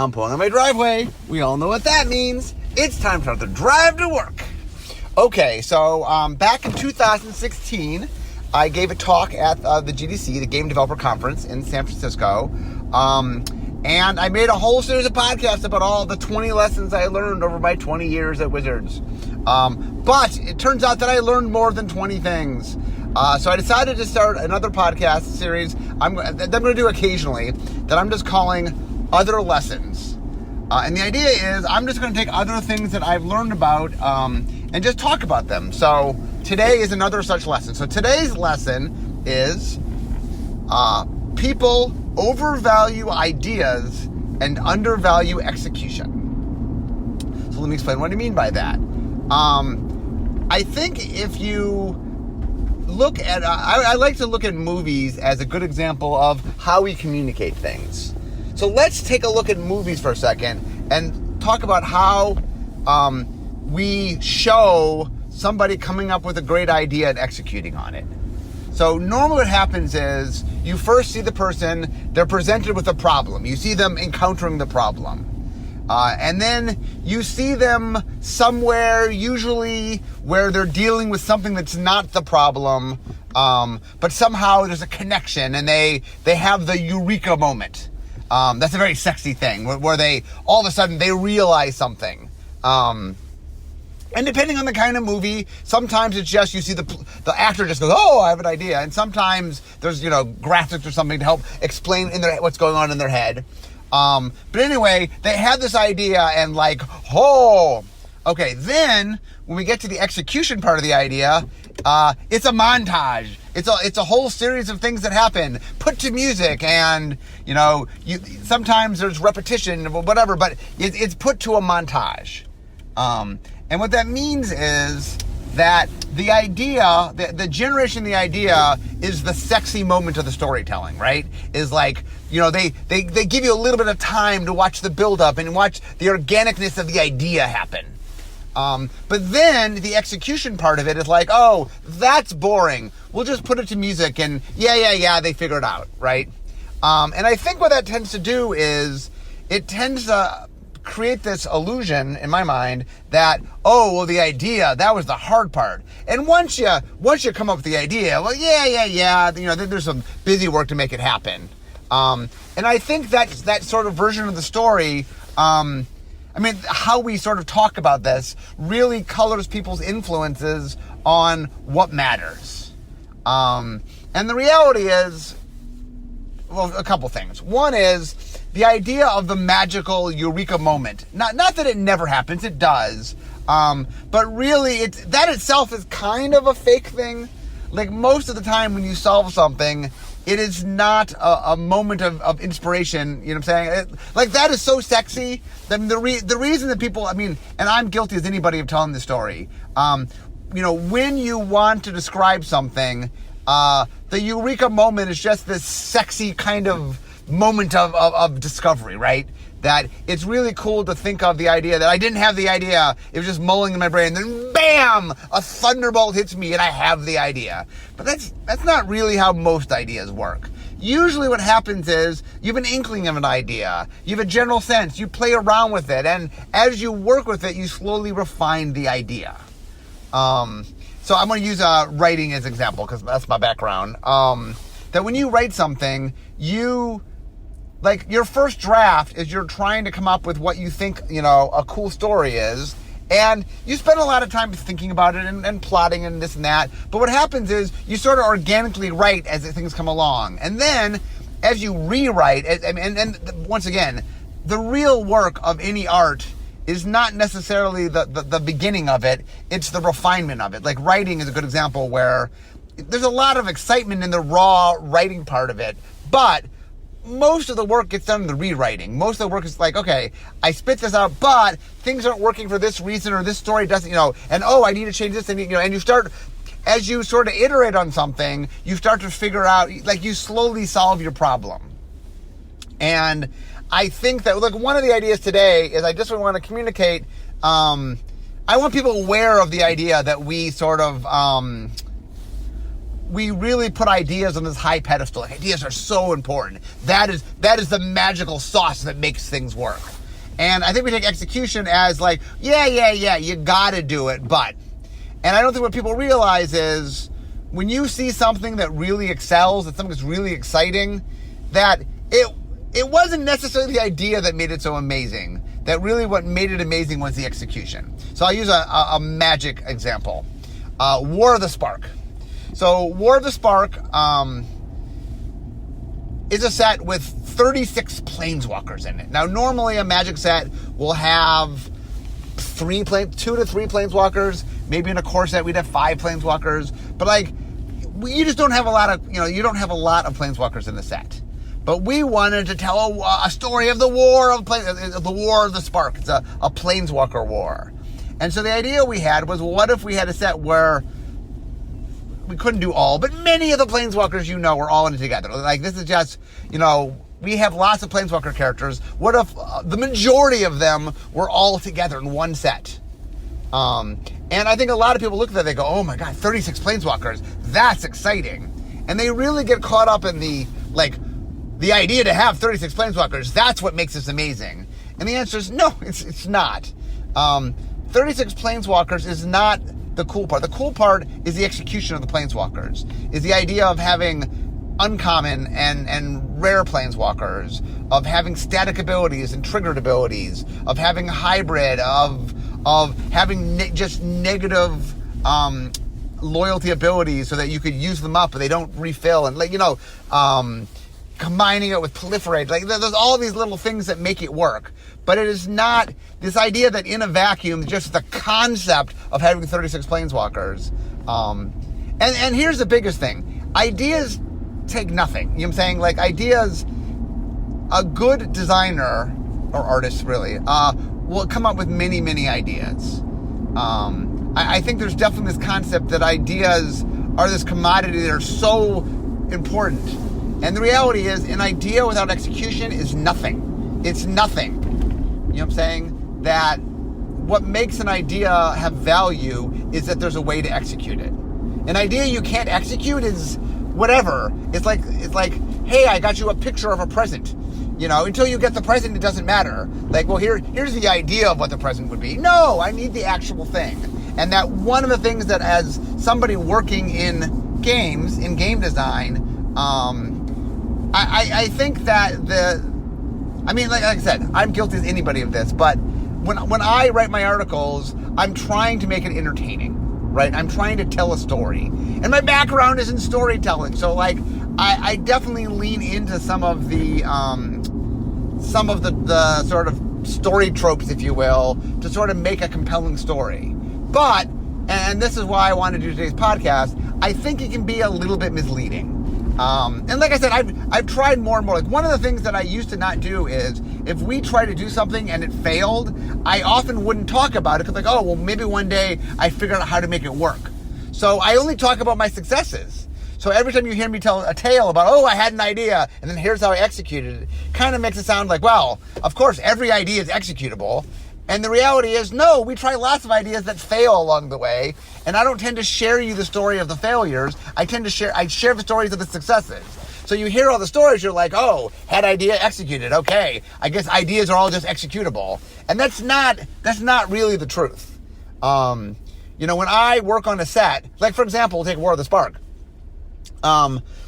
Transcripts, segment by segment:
I'm pulling on my driveway. We all know what that means. It's time to start the drive to work. Okay, so back in 2016, I gave a talk at the GDC, the Game Developer Conference in San Francisco. And I made a whole series of podcasts about all the 20 lessons I learned over my 20 years at Wizards. But it turns out that I learned more than 20 things. So I decided to start another podcast series that I'm going to do occasionally that I'm just calling Other Lessons. And the idea is I'm just going to take other things that I've learned about and just talk about them. So today is another such lesson. So today's lesson is people overvalue ideas and undervalue execution. So let me explain what I mean by that. I think if you look at, I like to look at movies as a good example of how we communicate things. So let's take a look at movies for a second and talk about how we show somebody coming up with a great idea and executing on it. So normally what happens is you first see the person, they're presented with a problem. You see them encountering the problem. And then you see them somewhere, usually where they're dealing with something that's not the problem, but somehow there's a connection and they have the eureka moment. That's a very sexy thing where they, all of a sudden, they realize something. And depending on the kind of movie, sometimes it's just you see the actor just goes, oh, I have an idea. And sometimes there's, graphics or something to help explain what's going on in their head. But anyway, they have this idea and okay, then when we get to the execution part of the idea, it's a montage. It's a whole series of things that happen put to music and, sometimes there's repetition or whatever, but it's put to a montage. And what that means is that the idea, the generation of the idea is the sexy moment of the storytelling, right? Is like, they give you a little bit of time to watch the buildup and watch the organicness of the idea happen. But then the execution part of it is like, oh, that's boring. We'll just put it to music and yeah, they figure it out, right? And I think what that tends to do is it tends to create this illusion in my mind that, the idea, that was the hard part. And once you come up with the idea, then there's some busy work to make it happen. And I think that sort of version of the story, how we sort of talk about this really colors people's influences on what matters. And the reality is, a couple things. One is the idea of the magical eureka moment. Not that it never happens, it does. But really, that itself is kind of a fake thing. Like most of the time when you solve something, it is not a moment of inspiration. You know what I'm saying? That is so sexy. The reason that people, and I'm guilty as anybody of telling this story. When you want to describe something, the eureka moment is just this sexy kind of moment of discovery, right? That it's really cool to think of the idea that I didn't have the idea. It was just mulling in my brain. Then bam, a thunderbolt hits me and I have the idea. But that's not really how most ideas work. Usually what happens is you have an inkling of an idea. You have a general sense. You play around with it. And as you work with it, you slowly refine the idea. So I'm going to use writing as an example because that's my background. That when you write something, your first draft is you're trying to come up with what you think, a cool story is. And you spend a lot of time thinking about it and plotting and this and that. But what happens is you sort of organically write as things come along. And then as you rewrite, and once again, the real work of any art is not necessarily the beginning of it. It's the refinement of it. Like writing is a good example where there's a lot of excitement in the raw writing part of it. But most of the work gets done in the rewriting. Most of the work is like, okay, I spit this out, but things aren't working for this reason or this story doesn't, and I need to change this. And, and you start, as you sort of iterate on something, you start to figure out, you slowly solve your problem. And I think that, one of the ideas today is I just want to communicate, I want people aware of the idea that we sort of, we really put ideas on this high pedestal. Like, ideas are so important. That is the magical sauce that makes things work. And I think we take execution as like, yeah, you gotta do it, but. And I don't think what people realize is when you see something that really excels, that something that's really exciting, that it wasn't necessarily the idea that made it so amazing. That really what made it amazing was the execution. So I'll use a magic example. War of the Spark. So War of the Spark is a set with 36 planeswalkers in it. Now, normally a Magic set will have 2 to 3 planeswalkers. Maybe in a core set we'd have 5 planeswalkers. But like, you just don't have a lot of, you don't have a lot of planeswalkers in the set. But we wanted to tell a story of the War of the Spark. It's a planeswalker war. And so the idea we had was, what if we had a set where we couldn't do all, but many of the planeswalkers were all in it together. Like, this is just, we have lots of planeswalker characters. What if the majority of them were all together in one set? And I think a lot of people look at that, they go, oh my God, 36 planeswalkers, that's exciting. And they really get caught up in the idea to have 36 planeswalkers, that's what makes this amazing. And the answer is no, it's not. 36 planeswalkers is not the cool part. The cool part is the execution of the planeswalkers, is the idea of having uncommon and rare planeswalkers, of having static abilities and triggered abilities, of having hybrid, of having just negative loyalty abilities so that you could use them up but they don't refill, and combining it with proliferate. Like, there's all these little things that make it work. But it is not this idea that in a vacuum, just the concept of having 36 planeswalkers. And here's the biggest thing. Ideas take nothing. You know what I'm saying? Like, ideas, a good designer, or artist really, will come up with many, many ideas. I think there's definitely this concept that ideas are this commodity that are so important. And the reality is, an idea without execution is nothing. It's nothing. You know what I'm saying? That what makes an idea have value is that there's a way to execute it. An idea you can't execute is whatever. It's like, hey, I got you a picture of a present. Until you get the present, it doesn't matter. Like, well, here's the idea of what the present would be. No, I need the actual thing. And that one of the things that, as somebody working in games, in game design, I think that like I said, I'm guilty as anybody of this, but when I write my articles, I'm trying to make it entertaining, right? I'm trying to tell a story. And my background is in storytelling, so like, I definitely lean into some of the sort of story tropes, if you will, to sort of make a compelling story. But, and this is why I wanted to do today's podcast, I think it can be a little bit misleading. And like I said, I've tried more and more. Like, one of the things that I used to not do is, if we try to do something and it failed, I often wouldn't talk about it, because like, maybe one day I figured out how to make it work. So I only talk about my successes. So every time you hear me tell a tale about, I had an idea, and then here's how I executed it, kind of makes it sound like, well, of course, every idea is executable. And the reality is, no, we try lots of ideas that fail along the way, and I don't tend to share you the story of the failures. I share the stories of the successes. So you hear all the stories, you're like, had idea, executed. Okay, I guess ideas are all just executable. And that's not really the truth. When I work on a set, like, for example, we'll take War of the Spark.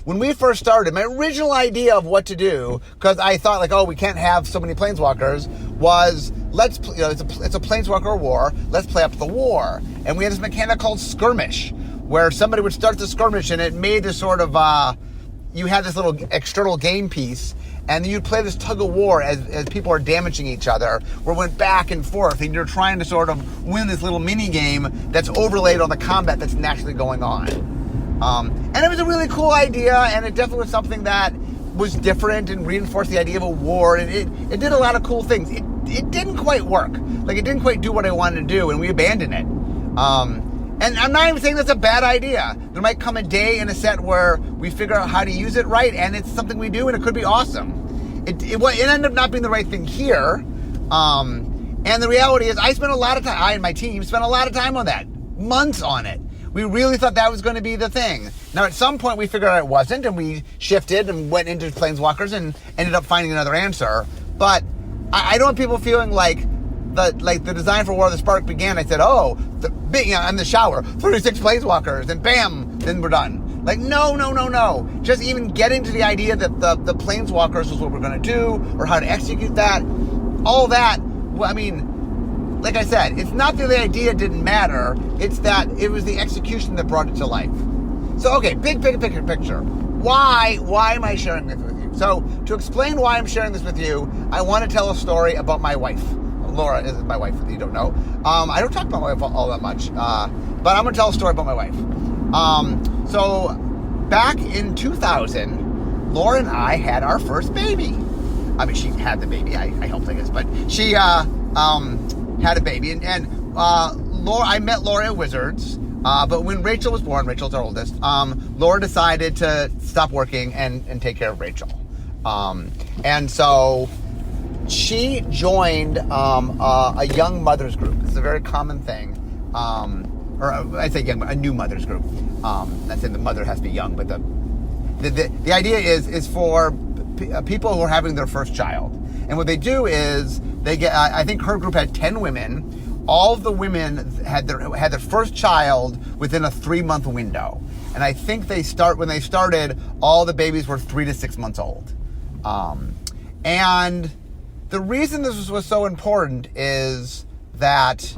When we first started, my original idea of what to do, because I thought like, we can't have so many planeswalkers, was it's a planeswalker war. Let's play up the war. And we had this mechanic called skirmish, where somebody would start the skirmish, and it made this sort of you had this little external game piece, and you'd play this tug of war as people are damaging each other, where it went back and forth, and you're trying to sort of win this little mini game that's overlaid on the combat that's naturally going on. And it was a really cool idea, and it definitely was something that was different and reinforced the idea of a war, and it did a lot of cool things. It didn't quite work. Like, it didn't quite do what I wanted to do, and we abandoned it. And I'm not even saying that's a bad idea. There might come a day in a set where we figure out how to use it right, and it's something we do, and it could be awesome. It ended up not being the right thing here. And the reality is, I and my team spent a lot of time on that. Months on it. We really thought that was going to be the thing. Now, at some point, we figured out it wasn't, and we shifted and went into Planeswalkers and ended up finding another answer. But I don't want people feeling like the design for War of the Spark began. I said, in the shower, 36 Planeswalkers, and bam, then we're done. Like, no. Just even getting to the idea that the Planeswalkers was what we're going to do, or how to execute that, all that, well, I mean, like I said, it's not that the idea didn't matter, it's that it was the execution that brought it to life. So, okay, big picture. Why am I sharing this with you? So, to explain why I'm sharing this with you, I want to tell a story about my wife. Laura is my wife, if you don't know. I don't talk about my wife all that much, but I'm going to tell a story about my wife. So back in 2000, Laura and I had our first baby. I mean, she had the baby. I helped, I guess, but she had a baby. And Laura, I met Laura at Wizards. But when Rachel was born, Rachel's our oldest, Laura decided to stop working and take care of Rachel. And so she joined a young mothers group. It's a very common thing. Or I say young, a new mothers group. Not saying the mother has to be young, but the idea is for people who are having their first child. And what they do is they get, I think her group had 10 women. All of the women had their first child within a 3-month window. And I think when they started, all the babies were 3 to 6 months old. And the reason this was so important is that,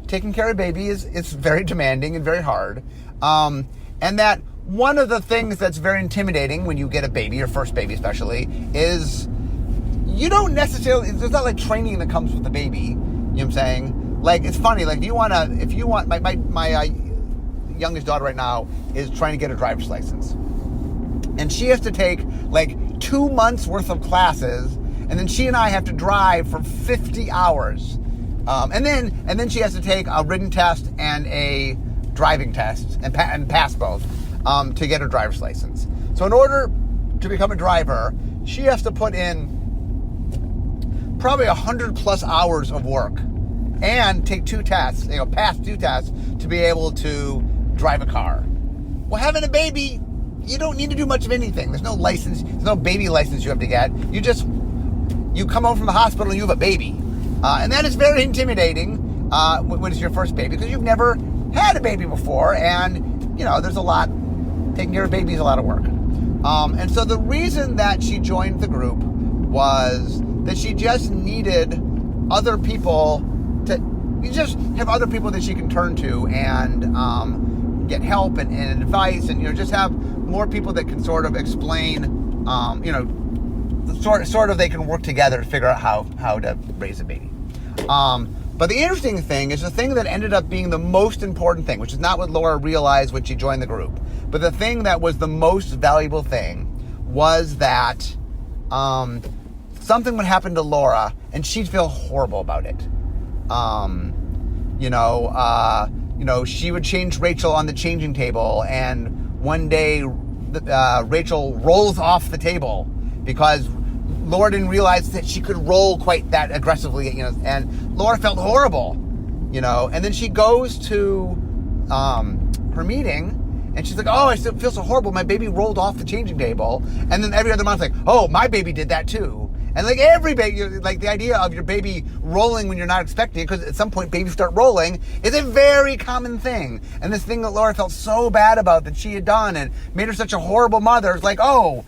taking care of a baby is very demanding and very hard. And that one of the things that's very intimidating when you get a baby, your first baby especially, is you don't necessarily, there's not like training that comes with the baby. You know what I'm saying? Like, it's funny, like, my youngest daughter right now is trying to get a driver's license. And she has to take like 2 months worth of classes, and then she and I have to drive for 50 hours. And then she has to take a written test and a driving test and pass both to get her driver's license. So in order to become a driver, she has to put in probably 100+ hours of work and take 2 tests, pass 2 tests to be able to drive a car. Well, having a baby, you don't need to do much of anything. There's no license, there's no baby license you have to get. You come home from the hospital and you have a baby. And that is very intimidating when it's your first baby, because you've never had a baby before, and there's a lot. Taking care of a baby is a lot of work. And so the reason that she joined the group was that she just needed other people have other people that she can turn to and get help and advice, and just have more people that can sort of explain, sort of they can work together to figure out how to raise a baby. But the interesting thing is the thing that ended up being the most important thing, which is not what Laura realized when she joined the group, but the thing that was the most valuable thing was that something would happen to Laura and she'd feel horrible about it. She would change Rachel on the changing table, and one day Rachel rolls off the table because Laura didn't realize that she could roll quite that aggressively, and Laura felt horrible, and then she goes to her meeting, and she's like, oh, I still feel so horrible. My baby rolled off the changing table. And then every other month, like, oh, my baby did that too. And like every baby, like the idea of your baby rolling when you're not expecting it, because at some point babies start rolling, is a very common thing. And this thing that Laura felt so bad about that she had done and made her such a horrible mother, it's like, oh,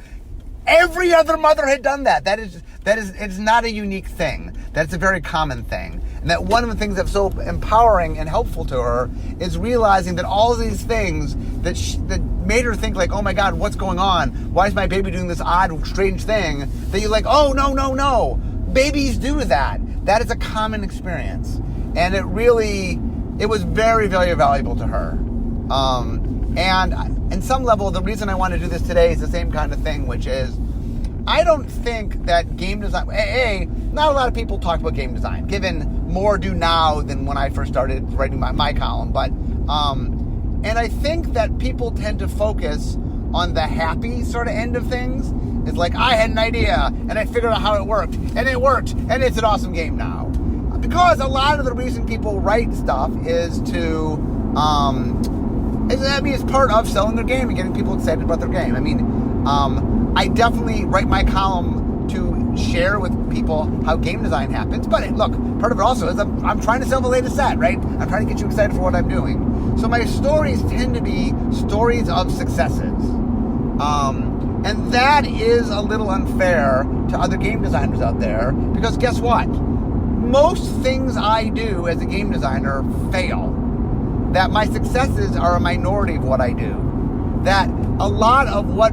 every other mother had done that. It's not a unique thing. That's a very common thing. And that one of the things that's so empowering and helpful to her is realizing that all of these things that made her think like, oh my God, what's going on? Why is my baby doing this odd, strange thing? That you're like, oh, no. Babies do that. That is a common experience. And it was very, very valuable to her. And in some level, the reason I want to do this today is the same kind of thing, which is, I don't think that game design, not a lot of people talk about game design, given more do now than when I first started writing my column, but, and I think that people tend to focus on the happy sort of end of things. It's like, I had an idea, and I figured out how it worked, and it's an awesome game now. Because a lot of the reason people write stuff is to It's part of selling their game and getting people excited about their game. I definitely write my column to share with people how game design happens. But look, part of it also is I'm trying to sell the latest set, right? I'm trying to get you excited for what I'm doing. So my stories tend to be stories of successes. And that is a little unfair to other game designers out there, because guess what? Most things I do as a game designer fail. That my successes are a minority of what I do. That a lot of what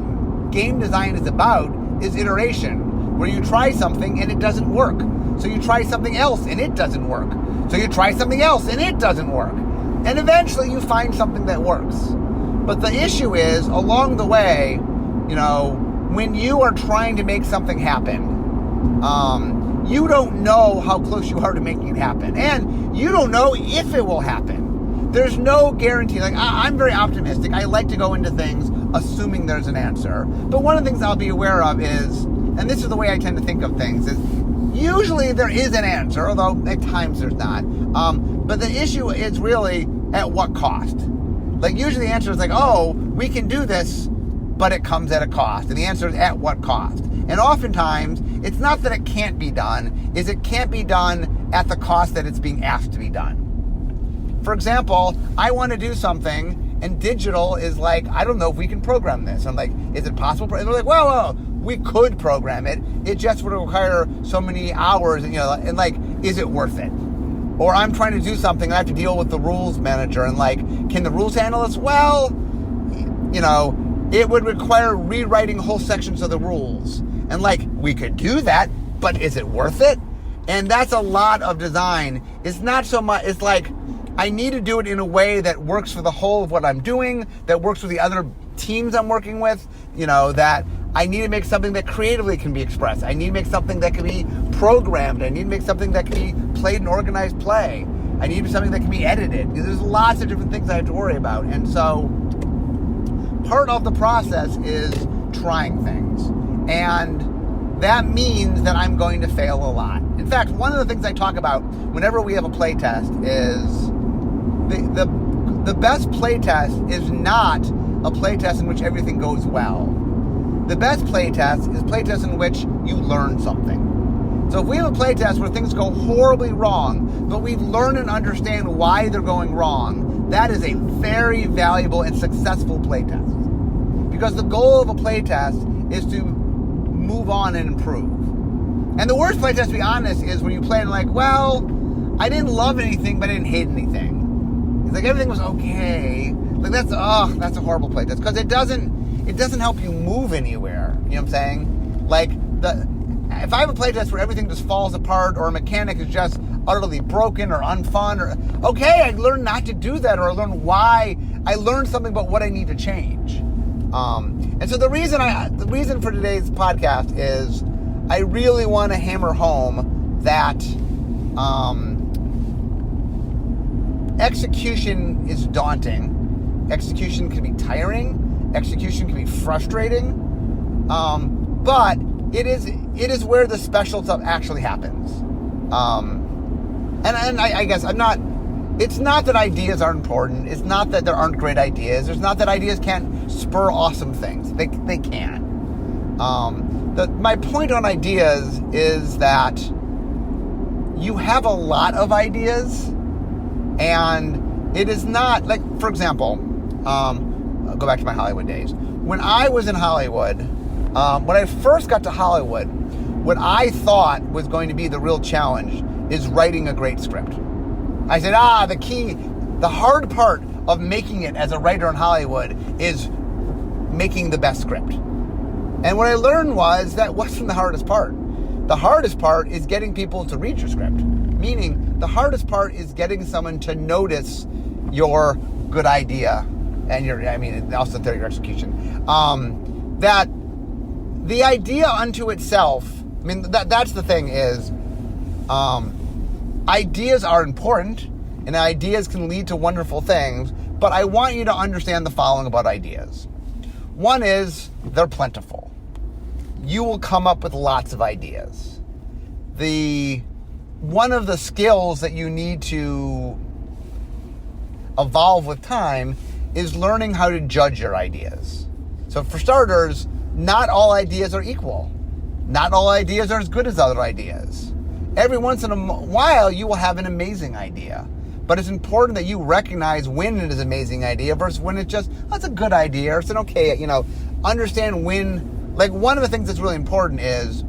game design is about is iteration, where you try something and it doesn't work. So you try something else and it doesn't work. So you try something else and it doesn't work. And eventually you find something that works. But the issue is, along the way, when you are trying to make something happen, you don't know how close you are to making it happen. And you don't know if it will happen. There's no guarantee. I'm very optimistic. I like to go into things assuming there's an answer. But one of the things I'll be aware of is, and this is the way I tend to think of things, is usually there is an answer, although at times there's not. But the issue is really at what cost. Usually the answer is we can do this, but it comes at a cost. And the answer is at what cost. And oftentimes, it's not that it can't be done, is it can't be done at the cost that it's being asked to be done. For example, I want to do something, and digital is I don't know if we can program this. I'm is it possible? And they're well, we could program it. It just would require so many hours, and is it worth it? Or I'm trying to do something, and I have to deal with the rules manager, and can the rules handle this? Well, it would require rewriting whole sections of the rules. And we could do that, but is it worth it? And that's a lot of design. It's not so much, it's I need to do it in a way that works for the whole of what I'm doing, that works with the other teams I'm working with, that I need to make something that creatively can be expressed. I need to make something that can be programmed. I need to make something that can be played in organized play. I need something that can be edited. There's lots of different things I have to worry about. And so part of the process is trying things. And that means that I'm going to fail a lot. In fact, one of the things I talk about whenever we have a play test is the best play test is not a play test in which everything goes well. The best play test is play test in which you learn something. So if we have a play test where things go horribly wrong, but we learn and understand why they're going wrong, that is a very valuable and successful play test. Because the goal of a play test is to move on and improve. And the worst play test, to be honest, is when you play and I didn't love anything, but I didn't hate anything. It's everything was okay. That's a horrible play test, because it doesn't help you move anywhere. You know what I'm saying? If I have a play test where everything just falls apart, or a mechanic is just utterly broken or unfun, I learned not to do that, or I learned why. I learned something about what I need to change. And so the reason for today's podcast is I really want to hammer home that execution is daunting. Execution can be tiring. Execution can be frustrating. But it is where the special stuff actually happens. And I guess it's not that ideas aren't important. It's not that there aren't great ideas. It's not that ideas can't spur awesome things. They can. My point on ideas is that you have a lot of ideas, and it is not for example, I'll go back to my Hollywood days. When I was in Hollywood, when I first got to Hollywood, what I thought was going to be the real challenge is writing a great script. I said, the hard part of making it as a writer in Hollywood is making the best script. And what I learned was that wasn't the hardest part. The hardest part is getting people to read your script. Meaning, the hardest part is getting someone to notice your good idea and also your execution. That the idea unto itself, that's the thing is, ideas are important, and ideas can lead to wonderful things, but I want you to understand the following about ideas. One is, they're plentiful. You will come up with lots of ideas. One of the skills that you need to evolve with time is learning how to judge your ideas. So for starters, not all ideas are equal. Not all ideas are as good as other ideas. Every once in a while, you will have an amazing idea. But it's important that you recognize when it is an amazing idea versus when it's just, oh, it's a good idea, or it's an okay, understand when, like one of the things that's really important is,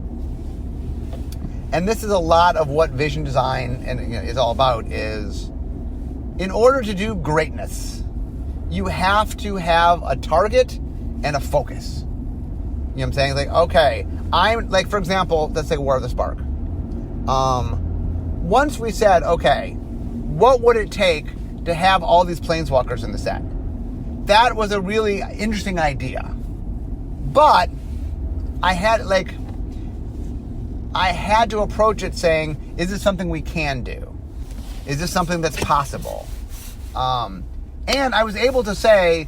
and this is a lot of what vision design is all about, is in order to do greatness, you have to have a target and a focus. You know what I'm saying? Like, okay, for example, let's say War of the Spark. Once we said, okay, what would it take to have all these planeswalkers in the set? That was a really interesting idea. But I had to approach it saying, is this something we can do? Is this something that's possible? And I was able to say,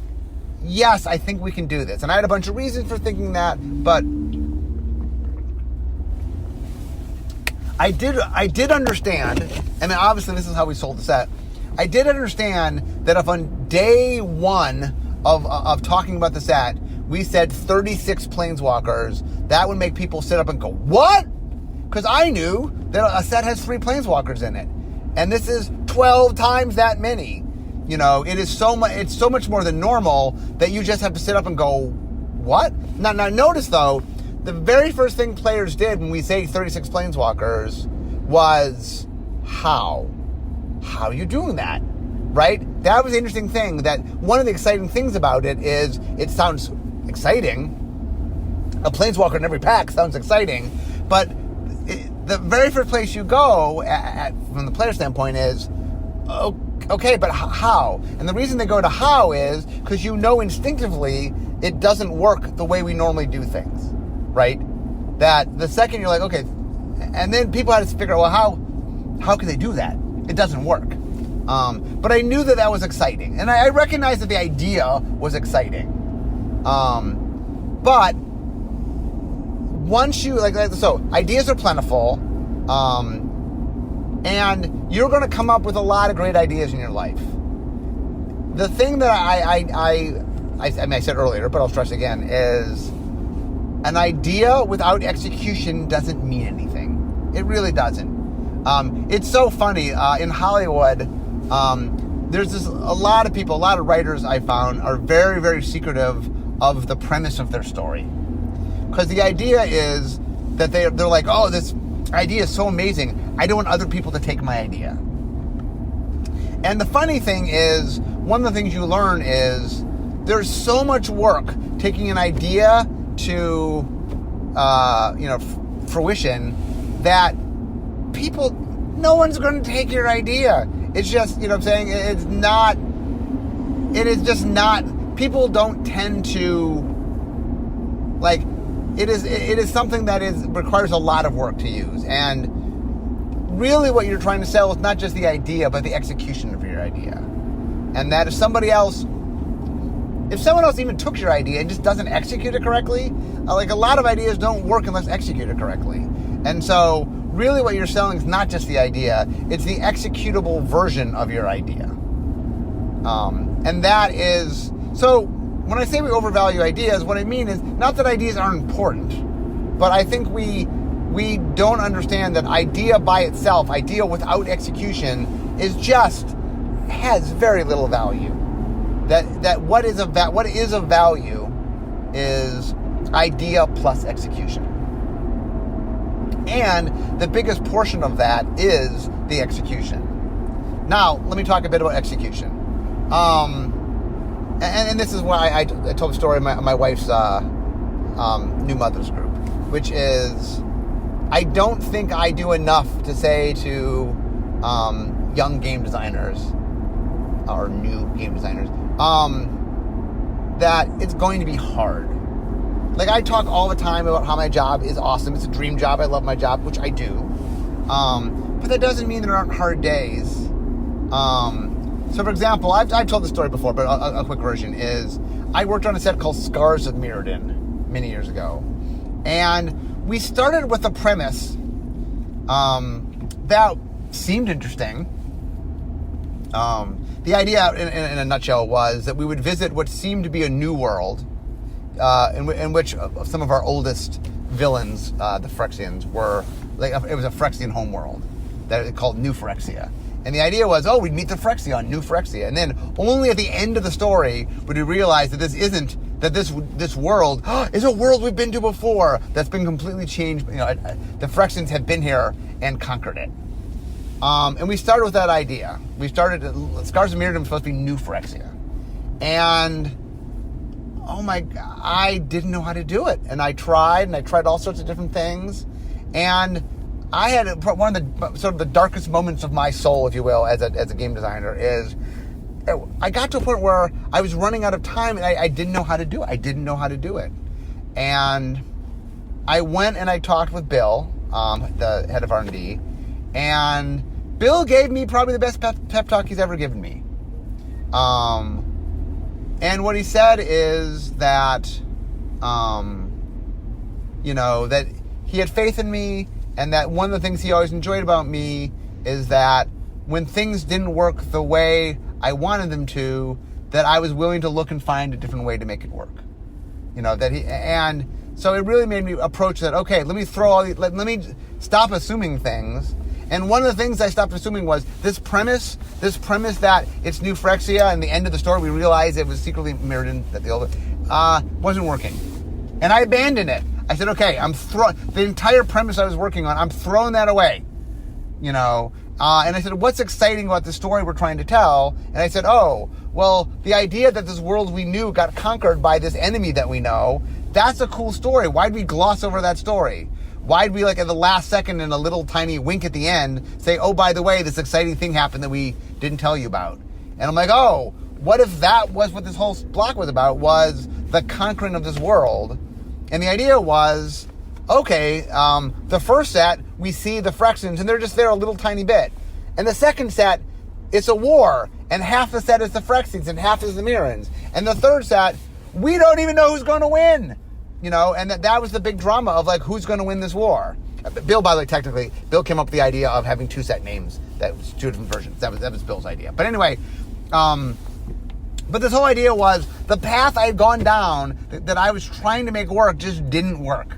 yes, I think we can do this. And I had a bunch of reasons for thinking that, but I did understand, and obviously this is how we sold the set, I did understand that if on day one of talking about the set, we said 36 planeswalkers, that would make people sit up and go, what? Because I knew that a set has 3 planeswalkers in it. And this is 12 times that many. It's so much more than normal that you just have to sit up and go, what? Now notice though, the very first thing players did when we say 36 planeswalkers was, how? How are you doing that? Right? That was the interesting thing, that one of the exciting things about it is it sounds exciting. A planeswalker in every pack sounds exciting, but the very first place you go from the player standpoint is, okay, but how? And the reason they go to how is because instinctively it doesn't work the way we normally do things, right? That the second you're like, okay, and then people had to figure out, well, how can they do that? It doesn't work. But I knew that was exciting, and I recognized that the idea was exciting. But once you so ideas are plentiful, and you're going to come up with a lot of great ideas in your life. The thing that I said earlier, but I'll stress again, is an idea without execution doesn't mean anything. It really doesn't. It's so funny in Hollywood. There's a lot of writers I found are very, very secretive of the premise of their story. Because the idea is that they're like, oh, this idea is so amazing, I don't want other people to take my idea. And the funny thing is, one of the things you learn is there's so much work taking an idea to fruition that no one's going to take your idea. It's just, it is just not, people don't tend to, it is something that requires a lot of work to use. And really what you're trying to sell is not just the idea, but the execution of your idea. And that if someone else even took your idea and just doesn't execute it correctly, a lot of ideas don't work unless executed correctly. And so really what you're selling is not just the idea, it's the executable version of your idea. And that is, so when I say we overvalue ideas, what I mean is not that ideas aren't important, but I think we don't understand that idea by itself, idea without execution, has very little value. That what is of value is idea plus execution. And the biggest portion of that is the execution. Now, let me talk a bit about execution. And this is why I told the story of my wife's new mothers group, which is, I don't think I do enough to say to young game designers or new game designers that it's going to be hard. I talk all the time about how my job is awesome. It's a dream job. I love my job, which I do. But that doesn't mean there aren't hard days. So, for example, I've told this story before, but a quick version is I worked on a set called Scars of Mirrodin many years ago. And we started with a premise that seemed interesting. the idea in a nutshell was that we would visit what seemed to be a new world, in which some of our oldest villains, the Phyrexians, were like it was a Phyrexian homeworld that it called New Phyrexia. And the idea was, we'd meet the Phyrexia on New Phyrexia, and then only at the end of the story would we realize that this world is a world we've been to before that's been completely changed. The Phyrexians have been here and conquered it. And we started with that idea. We started, Scars of Mirrodin was supposed to be New Phyrexia. And, oh my God, I didn't know how to do it. And I tried all sorts of different things. And I had one of the sort of the darkest moments of my soul, if you will, as a game designer, is I got to a point where I was running out of time and I didn't know how to do it. I didn't know how to do it. And I went and I talked with Bill, the head of R&D, and Bill gave me probably the best pep talk he's ever given me. And what he said is that, that he had faith in me, and that one of the things he always enjoyed about me is that when things didn't work the way I wanted them to, that I was willing to look and find a different way to make it work. And so it really made me approach that, okay, let me stop assuming things. And one of the things I stopped assuming was this premise that it's New Phyrexia, and the end of the story we realized it was secretly Mirrodin, that the old wasn't working. And I abandoned it. I said, okay, the entire premise I was working on, I'm throwing that away. And I said, what's exciting about the story we're trying to tell? And I said, the idea that this world we knew got conquered by this enemy that we know, that's a cool story. Why'd we gloss over that story? Why'd we, at the last second in a little tiny wink at the end, say, oh, by the way, this exciting thing happened that we didn't tell you about? And I'm like, what if that was what this whole block was about, was the conquering of this world? And the idea was, okay, the first set, we see the Phyrexians, and they're just there a little tiny bit. And the second set, it's a war, and half the set is the Phyrexians, and half is the Mirrans. And the third set, we don't even know who's going to win. And that was the big drama of, who's going to win this war. Bill, by the way, technically, Bill came up with the idea of having two set names. That was two different versions. That was Bill's idea. But anyway, but this whole idea was the path I had gone down that I was trying to make work just didn't work.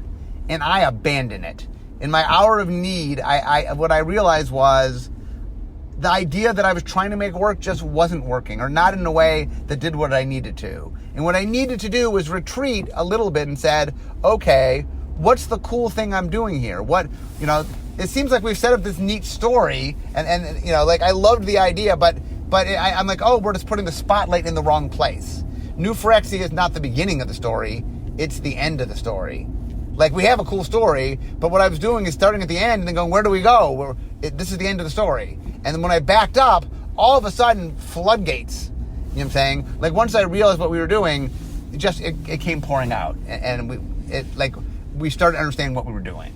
And I abandoned it. In my hour of need, what I realized was the idea that I was trying to make work just wasn't working, or not in a way that did what I needed to. And what I needed to do was retreat a little bit and said, okay, what's the cool thing I'm doing here? It seems like we've set up this neat story, and I loved the idea, but I'm like, we're just putting the spotlight in the wrong place. New Phyrexia is not the beginning of the story, it's the end of the story. We have a cool story, but what I was doing is starting at the end and then going, where do we go? This is the end of the story. And then when I backed up, all of a sudden, floodgates. You know what I'm saying? Once I realized what we were doing, it came pouring out. And we started understanding what we were doing.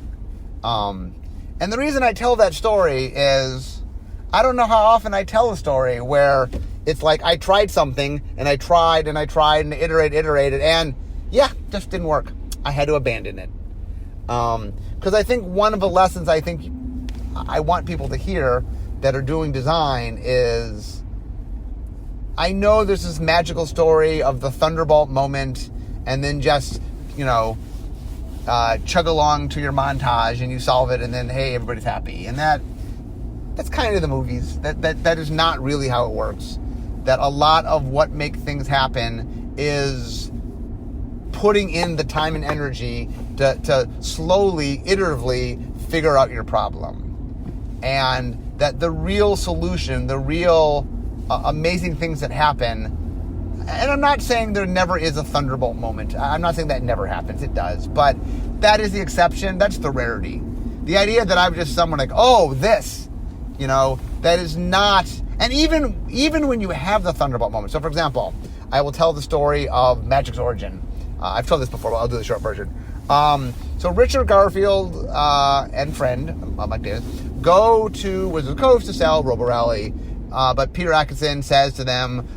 And the reason I tell that story is, I don't know how often I tell a story where it's I tried something, and I tried, and iterated, and just didn't work. I had to abandon it. Because I think one of the lessons I want people to hear that are doing design is, I know there's this magical story of the thunderbolt moment, and then just, chug along to your montage and you solve it, and then, hey, everybody's happy. And that's kind of the movies. That is not really how it works. That a lot of what makes things happen is putting in the time and energy to slowly, iteratively figure out your problem. And that the real solution, the real amazing things that happen, and I'm not saying there never is a thunderbolt moment. I'm not saying that never happens. It does. But that is the exception. That's the rarity. The idea that I'm just someone this, that is not. And even when you have the thunderbolt moment. So, for example, I will tell the story of Magic's origin. I've told this before, but I'll do the short version. So Richard Garfield and friend, Mike Davis, go to Wizards of the Coast to sell Robo Rally, but Peter Atkinson says to them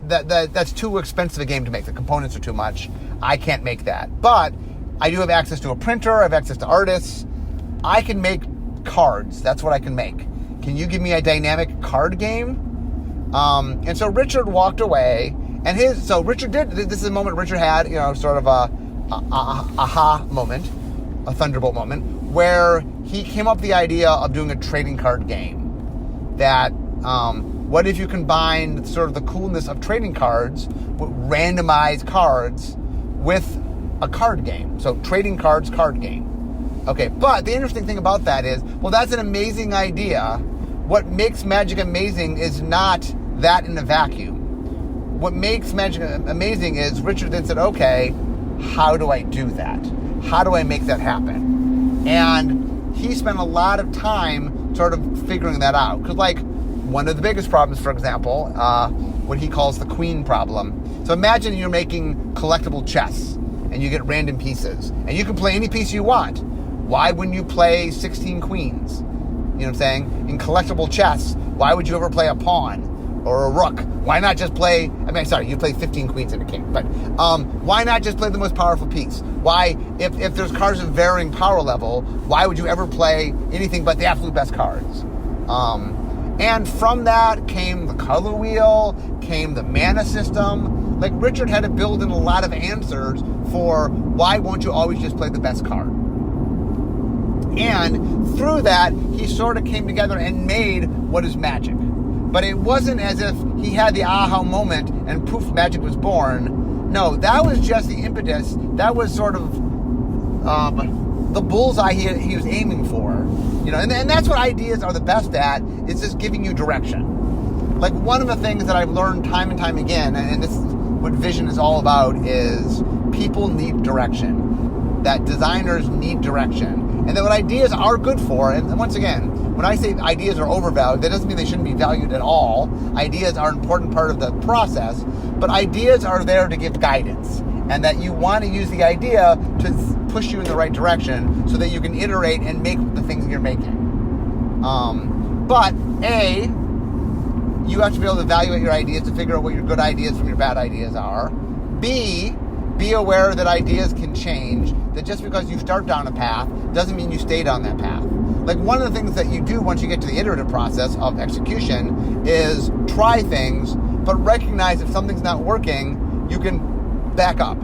that's too expensive a game to make. The components are too much. I can't make that. But I do have access to a printer. I have access to artists. I can make cards. That's what I can make. Can you give me a dynamic card game? And so Richard walked away, and this is a moment Richard had, sort of a aha moment, a thunderbolt moment, where he came up with the idea of doing a trading card game. That, what if you combine sort of the coolness of trading cards, with randomized cards, with a card game? So trading cards, card game. Okay, but the interesting thing about that is, well, that's an amazing idea. What makes Magic amazing is not that in a vacuum. What makes Magic amazing is Richard then said, okay, how do I do that? How do I make that happen? And he spent a lot of time sort of figuring that out. Because, like, one of the biggest problems, for example, what he calls the queen problem. So imagine you're making collectible chess, and you get random pieces. And you can play any piece you want. Why wouldn't you play 16 queens? You know what I'm saying? In collectible chess, why would you ever play a pawn or a rook? Why not just play, you play 15 queens and a king, but why not just play the most powerful piece? Why, if there's cards of varying power level, why would you ever play anything but the absolute best cards? And from that came the color wheel, came the mana system. Like, Richard had to build in a lot of answers for why won't you always just play the best card? And through that, he sort of came together and made what is Magic. But it wasn't as if he had the aha moment and poof, Magic was born. No, that was just the impetus. That was sort of the bullseye he was aiming for. And that's what ideas are the best at, is just giving you direction. Like, one of the things that I've learned time and time again, and this is what vision is all about, is people need direction. That designers need direction. And that what ideas are good for, and once again, when I say ideas are overvalued, that doesn't mean they shouldn't be valued at all. Ideas are an important part of the process, but ideas are there to give guidance, and that you want to use the idea to push you in the right direction so that you can iterate and make the things you're making. But A, you have to be able to evaluate your ideas to figure out what your good ideas from your bad ideas are. B, be aware that ideas can change, that just because you start down a path doesn't mean you stay down that path. Like, one of the things that you do once you get to the iterative process of execution is try things, but recognize if something's not working, you can back up.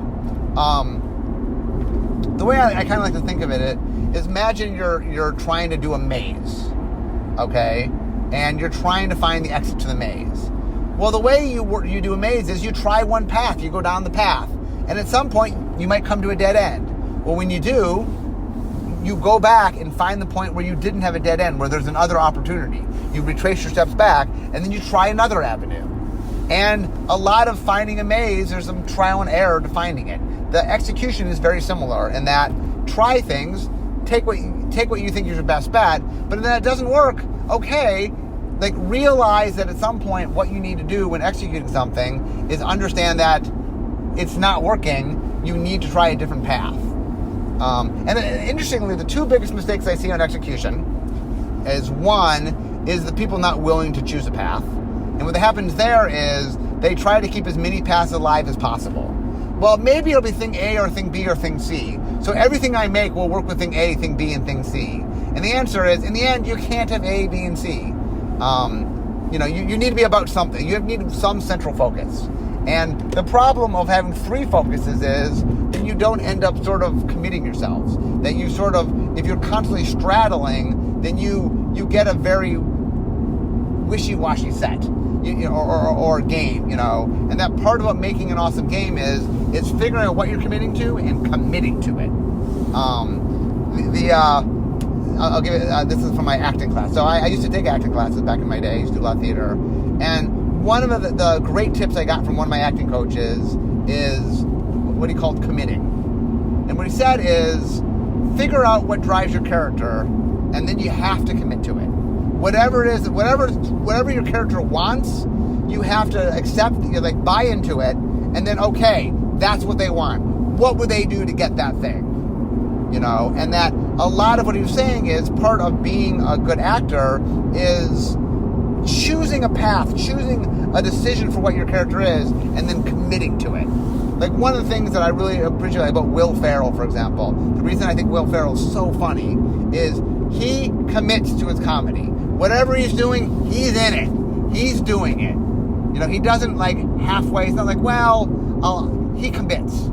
The way I kind of like to think of it is, imagine you're trying to do a maze, okay? And you're trying to find the exit to the maze. Well, the way you do a maze is you try one path, you go down the path, and at some point you might come to a dead end. Well, when you do, you go back and find the point where you didn't have a dead end, where there's another opportunity. You retrace your steps back, and then you try another avenue. And a lot of finding a maze, there's some trial and error to finding it. The execution is very similar in that try things, take what you think is your best bet, but if that doesn't work, okay, like, realize that at some point what you need to do when executing something is understand that it's not working, you need to try a different path. And interestingly, the two biggest mistakes I see on execution is, one, is the people not willing to choose a path. And what happens there is they try to keep as many paths alive as possible. Well, maybe it'll be thing A or thing B or thing C. So everything I make will work with thing A, thing B, and thing C. And the answer is, in the end, you can't have A, B, and C. You need to be about something. You need some central focus. And the problem of having three focuses is that you don't end up sort of committing yourselves. That you sort of, if you're constantly straddling, then you get a very wishy-washy set or game, And that part about making an awesome game is figuring out what you're committing to and committing to it. I'll give it, this is from my acting class. So I used to take acting classes back in my day. I used to do a lot of theater. And one of the great tips I got from one of my acting coaches is what he called committing. And what he said is, figure out what drives your character, and then you have to commit to it. Whatever it is, whatever your character wants, you have to accept, buy into it, and then, okay, that's what they want. What would they do to get that thing? And that a lot of what he was saying is part of being a good actor is choosing a path, choosing a decision for what your character is, and then committing to it. Like, one of the things that I really appreciate about Will Ferrell, for example, the reason I think Will Ferrell is so funny is he commits to his comedy. Whatever he's doing, he's in it. He's doing it. He doesn't like halfway. It's not like, well, he commits.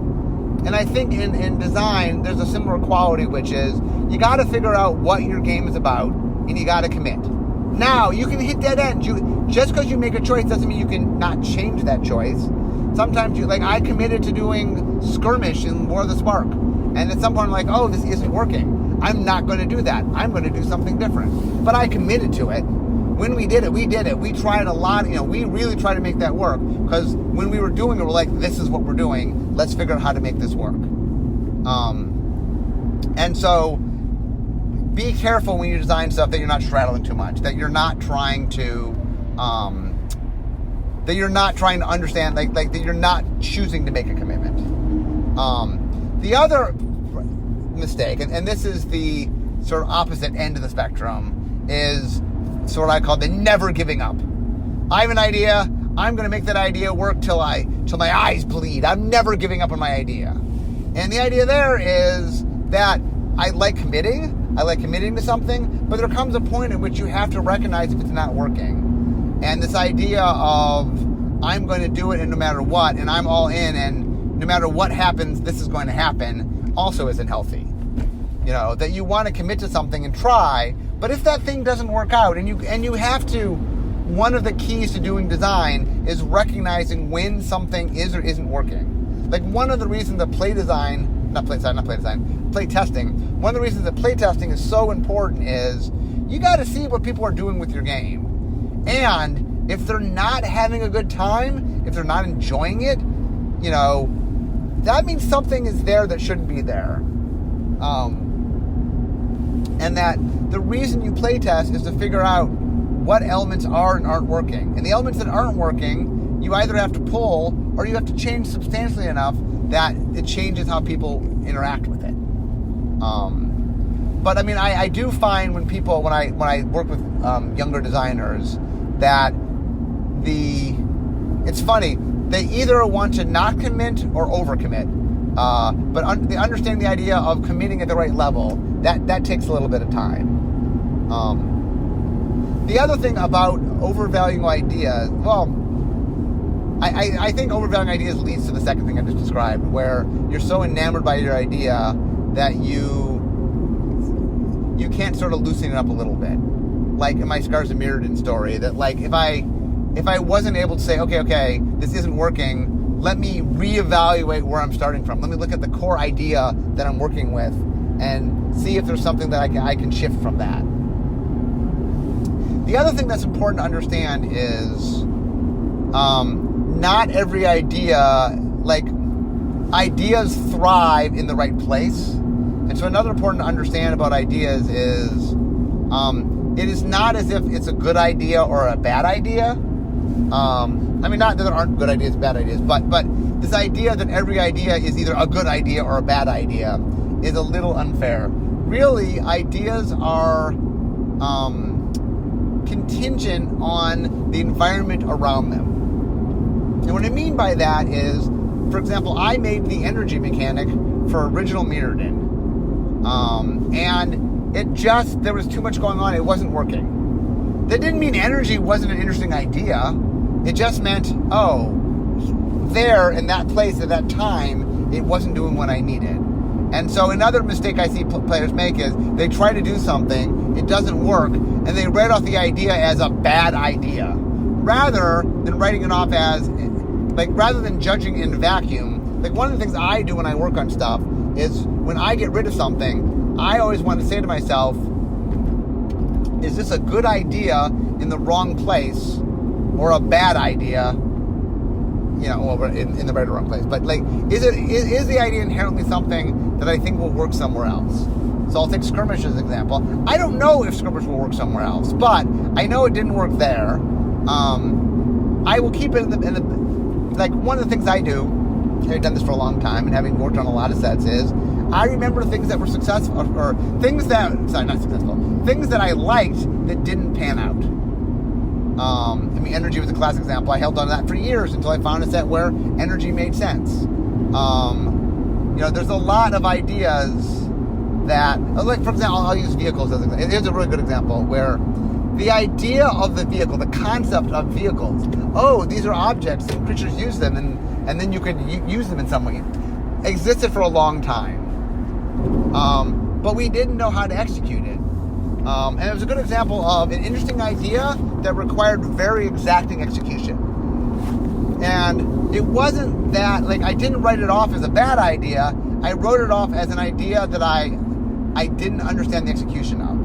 And I think in design, there's a similar quality, which is you got to figure out what your game is about, and you got to commit. Now, you can hit dead ends. Just because you make a choice doesn't mean you can not change that choice. Sometimes I committed to doing skirmish in War of the Spark. And at some point I'm like, oh, this isn't working. I'm not going to do that. I'm going to do something different. But I committed to it. When we did it, we did it. We tried a lot. We really tried to make that work. Because when we were doing it, we're like, this is what we're doing. Let's figure out how to make this work. And so be careful when you design stuff that you're not straddling too much. That you're not trying to understand, like that you're not choosing to make a commitment. The other mistake, and this is the sort of opposite end of the spectrum, is sort of I call the never giving up. I have an idea. I'm going to make that idea work till my eyes bleed. I'm never giving up on my idea. And the idea there is that I like committing. I like committing to something, but there comes a point at which you have to recognize if it's not working. And this idea of I'm going to do it and no matter what, and I'm all in, and no matter what happens, this is going to happen, also isn't healthy. That you want to commit to something and try, but if that thing doesn't work out, and you have to, one of the keys to doing design is recognizing when something is or isn't working. Like one of the reasons that play testing, one of the reasons that play testing is so important is you got to see what people are doing with your game. And if they're not having a good time, if they're not enjoying it, that means something is there that shouldn't be there. And that the reason you play test is to figure out what elements are and aren't working. And the elements that aren't working, you either have to pull or you have to change substantially enough that it changes how people interact with it. But I do find when I work with younger designers that it's funny, they either want to not commit or overcommit. But they understand the idea of committing at the right level. That takes a little bit of time. The other thing about overvaluing ideas, I think overvaluing ideas leads to the second thing I just described, where you're so enamored by your idea that you can't sort of loosen it up a little bit. Like in my Scars and Mirrodin story, that like if I wasn't able to say, okay, this isn't working, let me reevaluate where I'm starting from. Let me look at the core idea that I'm working with and see if there's something that I can shift from that. The other thing that's important to understand is not every idea, ideas thrive in the right place. And so another important to understand about ideas is it is not as if it's a good idea or a bad idea. Not that there aren't good ideas, bad ideas, but this idea that every idea is either a good idea or a bad idea is a little unfair. Really, ideas are contingent on the environment around them. And what I mean by that is, for example, I made the energy mechanic for original Mirrodin. And there was too much going on, it wasn't working. That didn't mean energy wasn't an interesting idea. It just meant, there in that place at that time, it wasn't doing what I needed. And so another mistake I see players make is they try to do something, it doesn't work, and they write off the idea as a bad idea. Rather than writing it off as, rather than judging in a vacuum, one of the things I do when I work on stuff is when I get rid of something, I always want to say to myself, is this a good idea in the wrong place or a bad idea, in the right or wrong place? But is the idea inherently something that I think will work somewhere else? So I'll take Skirmish as an example. I don't know if Skirmish will work somewhere else, but I know it didn't work there. I will keep it in the one of the things I do, I've done this for a long time, and having worked on a lot of sets, is I remember things that were successful, or things that I liked that didn't pan out. Energy was a classic example. I held on to that for years until I found a set where energy made sense. There's a lot of ideas that, for example, I'll use vehicles as an example. Here's a really good example where the idea of the vehicle, the concept of vehicles. Oh, these are objects and creatures use them, and then you could use them in some way. Existed for a long time. But we didn't know how to execute it. And it was a good example of an interesting idea that required very exacting execution. And it wasn't that, like, I didn't write it off as a bad idea. I wrote it off as an idea that I didn't understand the execution of.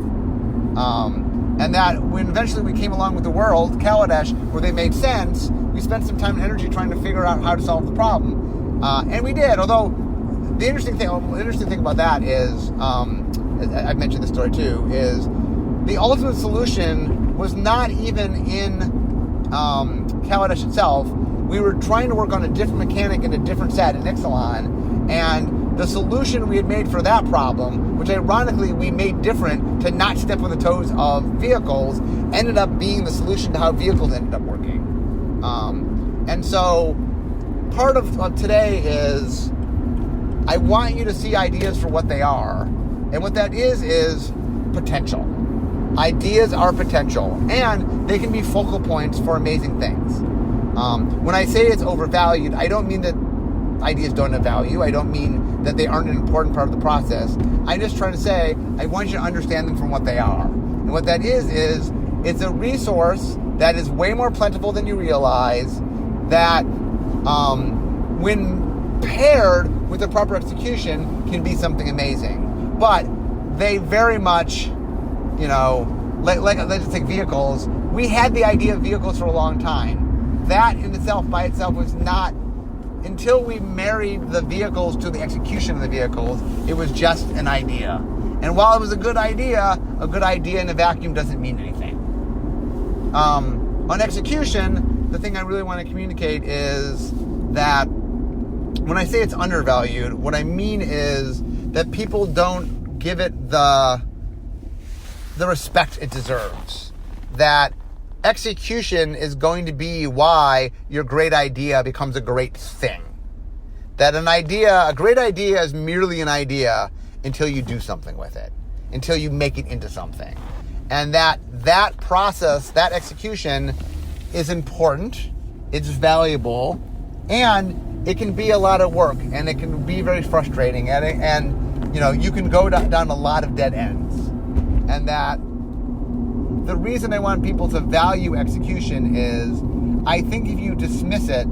And that when eventually we came along with the world, Kaladesh, where they made sense, we spent some time and energy trying to figure out how to solve the problem. And we did, although the interesting thing about that is, I've mentioned this story too, is the ultimate solution was not even in Kaladesh itself. We were trying to work on a different mechanic in a different set in Ixalan, and the solution we had made for that problem, which ironically we made different to not step on the toes of vehicles, ended up being the solution to how vehicles ended up working. And so part of today is I want you to see ideas for what they are. And what that is potential. Ideas are potential, and they can be focal points for amazing things. When I say it's overvalued, I don't mean that ideas don't have value. I don't mean that they aren't an important part of the process. I'm just trying to say I want you to understand them from what they are. And what that is it's a resource that is way more plentiful than you realize, that when paired with the proper execution can be something amazing. But they very much, like let's just take vehicles. We had the idea of vehicles for a long time. That in itself, by itself, was not, until we married the vehicles to the execution of the vehicles, it was just an idea. And while it was a good idea in a vacuum doesn't mean anything. On execution, the thing I really want to communicate is that when I say it's undervalued, what I mean is that people don't give it the respect it deserves. That execution is going to be why your great idea becomes a great thing. That a great idea is merely an idea until you do something with it, until you make it into something. And that process, that execution is important, it's valuable, and it can be a lot of work, and it can be very frustrating, and you can go down a lot of dead ends. And that the reason I want people to value execution is I think if you dismiss it,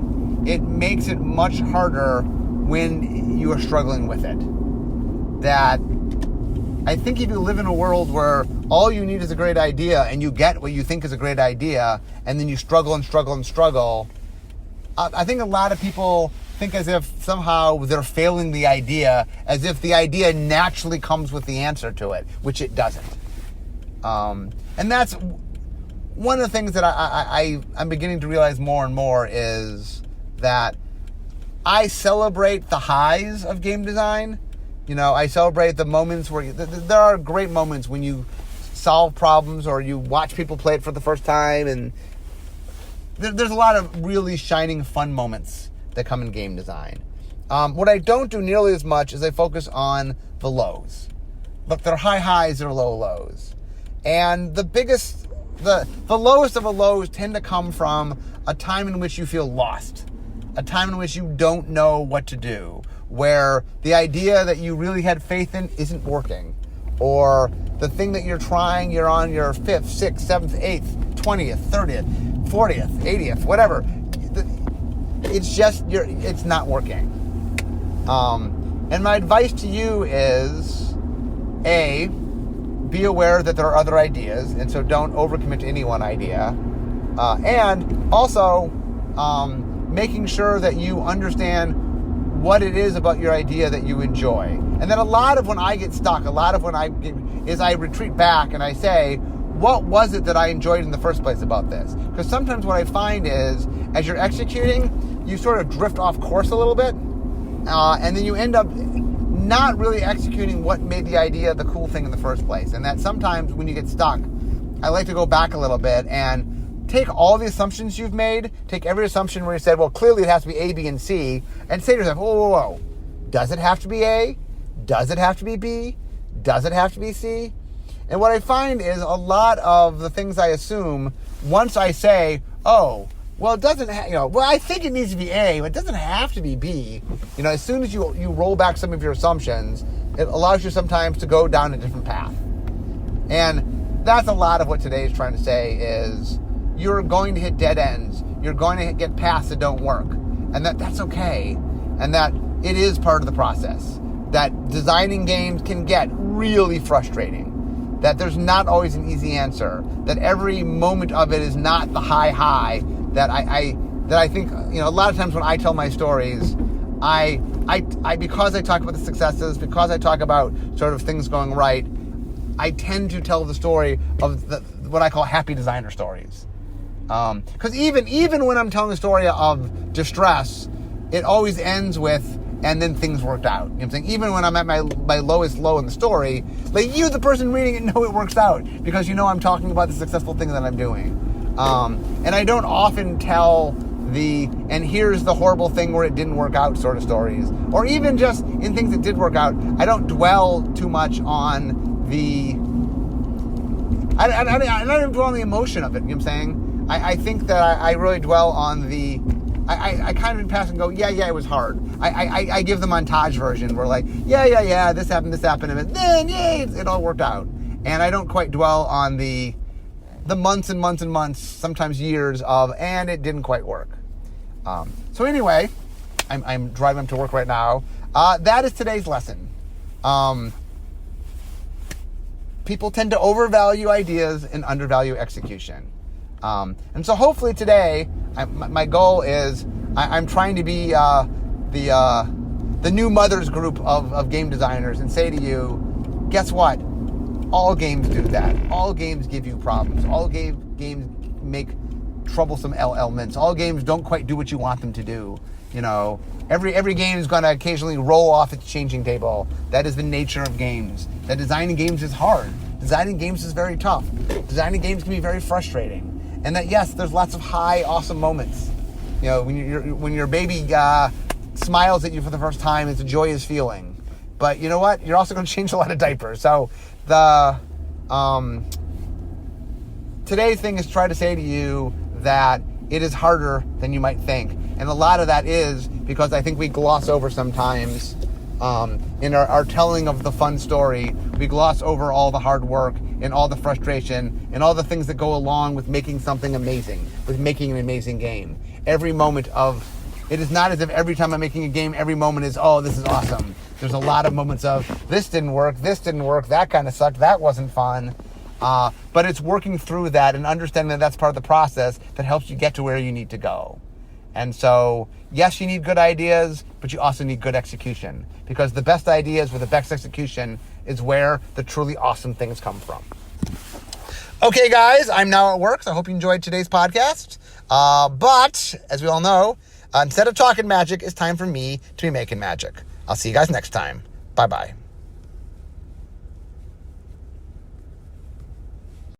it makes it much harder when you are struggling with it. That I think if you live in a world where all you need is a great idea and you get what you think is a great idea, and then you struggle and struggle and struggle, I think a lot of people think as if somehow they're failing the idea, as if the idea naturally comes with the answer to it, which it doesn't. And that's one of the things that I'm beginning to realize more and more, is that I celebrate the highs of game design. I celebrate the moments where there are great moments when you solve problems or you watch people play it for the first time, and there's a lot of really shining fun moments that come in game design. What I don't do nearly as much is I focus on the lows. Look, there are high highs, there are low lows. And the lowest of the lows tend to come from a time in which you feel lost, a time in which you don't know what to do, where the idea that you really had faith in isn't working, or the thing that you're trying, you're on your 5th, 6th, 7th, 8th, 20th, 30th, 40th, 80th, whatever. It's not working. And my advice to you is, A, be aware that there are other ideas, and so don't overcommit to any one idea. And also, making sure that you understand what it is about your idea that you enjoy. And then a lot of when I get stuck, I retreat back and I say, what was it that I enjoyed in the first place about this? Because sometimes what I find is, as you're executing, you sort of drift off course a little bit, and then you end up not really executing what made the idea the cool thing in the first place. And that sometimes when you get stuck, I like to go back a little bit and take all the assumptions you've made, take every assumption where you said, well, clearly it has to be A, B, and C, and say to yourself, whoa. Does it have to be A? Does it have to be B? Does it have to be C? And what I find is a lot of the things I assume, once I say, oh, well, it doesn't, well, I think it needs to be A, but it doesn't have to be B. As soon as you roll back some of your assumptions, it allows you sometimes to go down a different path. And that's a lot of what today is trying to say is you're going to hit dead ends. You're going to get paths that don't work. And that's okay. And that it is part of the process. That designing games can get really frustrating. That there's not always an easy answer. That every moment of it is not the high. That I think, a lot of times when I tell my stories, I because I talk about the successes, because I talk about sort of things going right, I tend to tell the story of what I call happy designer stories. Because even when I'm telling the story of distress, it always ends with, and then things worked out. You know what I'm saying? Even when I'm at my lowest low in the story, like you, the person reading it, know it works out because I'm talking about the successful thing that I'm doing. And I don't often tell and here's the horrible thing where it didn't work out sort of stories. Or even just in things that did work out, I don't dwell too much on I don't even dwell on the emotion of it. You know what I'm saying? I think that I really dwell on I kind of in passing go, yeah, it was hard. I give the montage version where like, yeah, this happened, and then, it all worked out. And I don't quite dwell on the months and months and months, sometimes years of, and it didn't quite work. So anyway, I'm driving up to work right now. That is today's lesson. People tend to overvalue ideas and undervalue execution. And so hopefully today, my goal is I'm trying to be the new mothers group of game designers and say to you, guess what? All games do that. All games give you problems. All games make troublesome elements. All games don't quite do what you want them to do. Every game is going to occasionally roll off its changing table. That is the nature of games. That designing games is hard. Designing games is very tough. Designing games can be very frustrating. And that, yes, there's lots of high, awesome moments. When your baby smiles at you for the first time, it's a joyous feeling. But you know what? You're also going to change a lot of diapers. So today's thing is try to say to you that it is harder than you might think. And a lot of that is because I think we gloss over sometimes in our telling of the fun story. We gloss over all the hard work and all the frustration and all the things that go along with making something amazing, with making an amazing game. Every moment it is not as if every time I'm making a game, every moment is, oh, this is awesome. There's a lot of moments of, this didn't work, that kind of sucked, that wasn't fun. But it's working through that and understanding that that's part of the process that helps you get to where you need to go. And so, yes, you need good ideas, but you also need good execution. Because the best ideas with the best execution is where the truly awesome things come from. Okay, guys, I'm now at work, so I hope you enjoyed today's podcast. But, as we all know, instead of talking magic, it's time for me to be making magic. I'll see you guys next time. Bye-bye.